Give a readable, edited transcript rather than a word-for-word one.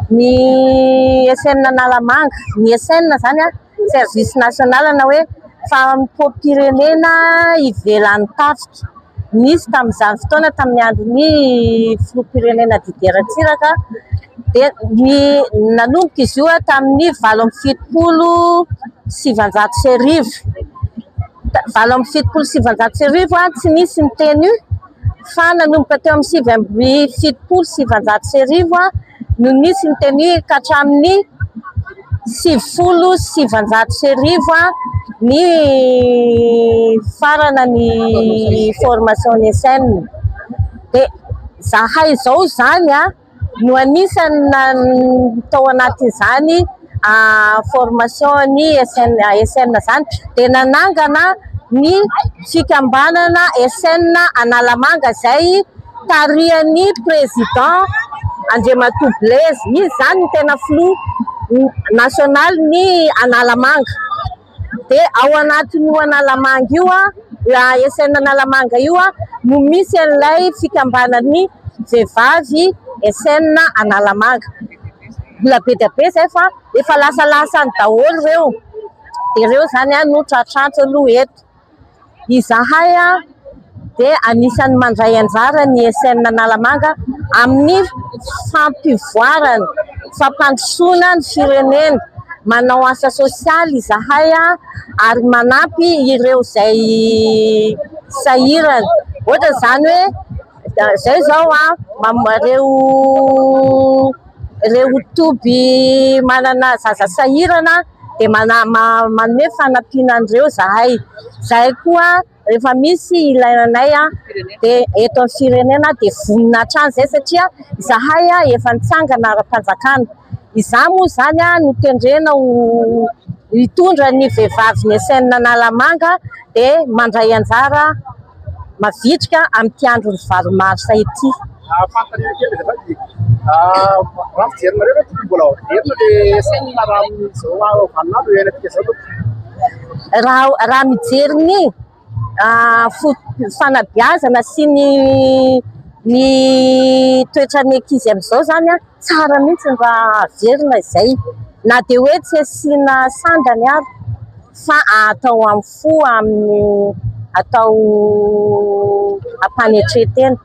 Ny SN Analamanga, ny SN zany a service national na hoe fampom-pirenena ivelan'ny tafika. Nisy tamin'izany fotoana tamin'ny andron'ny filoham-pirenena Didier Ratsiraka dia ny nanomboka izy io tamin'ny 770 770 tsy nisy ny tenu fa nanomboka teo amin'ny 770 no nisy ny tenu ka hatramin'ny 770 ny farana ny formation ny SN. Dia zahay izao zany no anisany tao anatin'izany formation ny SN zany dia nanangana ny fikambanana SN Analamanga izay tarihan'ny président Andriamatoa Blaise. Izy zany tena flou national ny Analamanga. Dia ao anatin'io Analamanga io SN Analamanga io no misy an'ilay fikambanan'ny vehivavy SN Analamanga. Mbola be dia be zay fa efa lasalasany daholo reo. Dia reo zany no tratrantsy aloha eto. Izahay dia anisan'ny mandray anjara ny SN Analamanga amin'ny fampivoarana, fampandrosoana ny firenena, manao asa sosialy izahay ary manampy ireo izay sahirana. Ohatra zany hoe zay zao ireo toby manana zaza sahirana dia manome fanampiana an'ireo zahay. Zahay koa rehefa misy ilainanay dia eto amin'ny firenena dia vonina hatrany zay satria zahay efa nitsangana ara-panjakana. Izaho moa zany no tendrena hitondra ny vehivavy ny SN Analamanga dia mandray anjara mavitrika amin'ity andron'ny varomarsa ity. Raha mijery ny fanabeazana sy ny toetran'ny ankizy amin'izao zany tsara mihitsy raha averina izay, na dia hoe tsy asiana sandany ary fa atao amin'ny fo, atao ampanetretena.